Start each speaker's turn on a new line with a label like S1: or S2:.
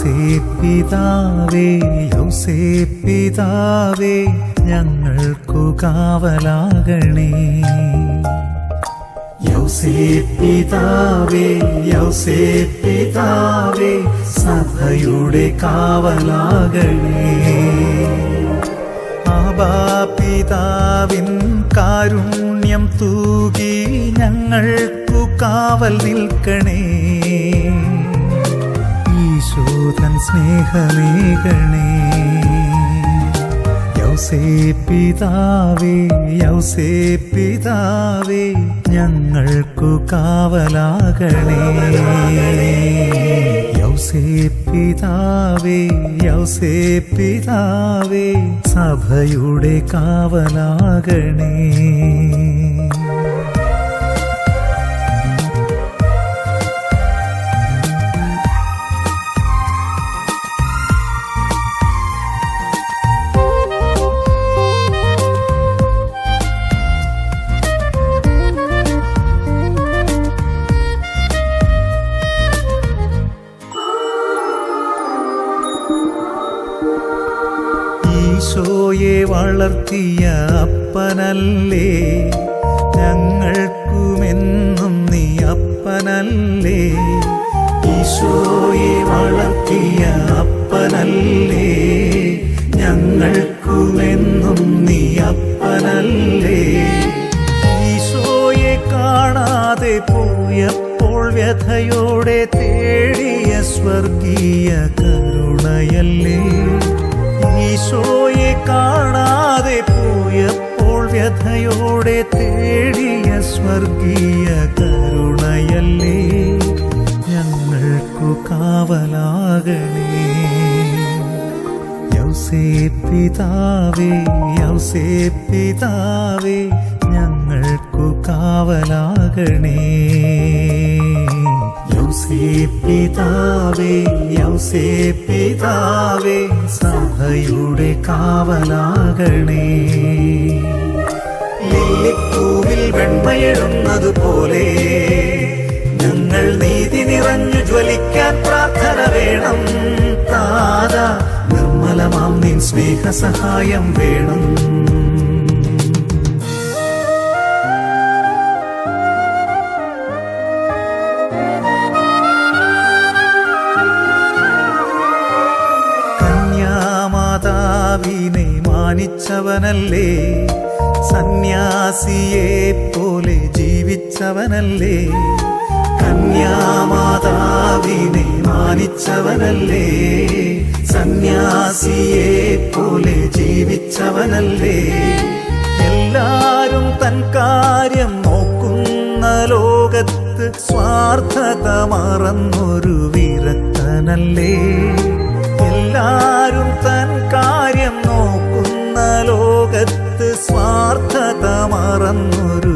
S1: യൗസേപ്പിതാവേ യൗസേപ്പിതാവേ ഞങ്ങൾക്കു കാവലാകണേ. യൗസേപ്പിതാവേ യൗസേപ്പിതാവേ സഭയുടെ കാവലാകണേ. ആബാപിതാവിൻ കാരുണ്യം തൂകി ഞങ്ങൾക്കു കാവൽ നിൽക്കണേ. ഈശോതൻ സ്നേഹമേകണേ. യൗസേപ്പിതാവേ യൗസേപ്പിതാവേ ഞങ്ങൾക്കു കാവലാകണേ. യൗസേപ്പിതാവേ യൗസേപ്പിതാവേ സഭയുടെ കാവലാകണേ. ഈശോയെ വളർത്തിയ അപ്പനല്ലേ, ഞങ്ങൾക്കുമെന്നും നീ അപ്പനല്ലേ. ഈശോയെ വളർത്തിയ അപ്പനല്ലേ, ഞങ്ങൾക്കുമെന്നും നീ അപ്പനല്ലേ. ഈശോയെ കാണാതെ പോയപ്പോൾ വ്യഥയോടെ തേടിയ സ്വർഗീയ കരുണയല്ലേ. ഈശോയെ കാണാതെ പോയപ്പോൾ വ്യഥയോടെ തേടിയ സ്വർഗീയ കരുണയല്ലേ. ഞങ്ങൾക്കു കാവലാകണേ. യൗസേപ്പിതാവേ യൗസേപ്പിതാവേ ഞങ്ങൾക്കു കാവലാകണേ. യൗസേപ്പിതാവേ യൗസേപ്പിതാവേ സഭയുടെ കാവലാകണേ. ലില്ലിപ്പൂവിൽ വെണ്മയെഴുന്നതുപോലെ ഞങ്ങൾ നീതി നിറഞ്ഞു ജ്വലിക്കാൻ പ്രാർത്ഥന വേണം. താതാ നിർമ്മലമാം നിൻ സ്നേഹസഹായം വേണം. കന്യാമാതാവിനെ മാനിച്ചവനല്ലേ, സന്യാസിയെ പോലെ ജീവിച്ചവനല്ലേ. കന്യാമാതാവിനെ മാനിച്ചവനല്ലേ, സന്യാസിയെ പോലെ ജീവിച്ചവനല്ലേ. എല്ലാരും തൻ കാര്യം നോക്കുന്ന ലോകത്ത് സ്വാർത്ഥത മറന്നൊരു വിരക്തനല്ലേ. എല്ലാരും തൻ കാര്യം നോക്കുന്ന ലോകത്ത് സ്വാർത്ഥത മറന്നൊരു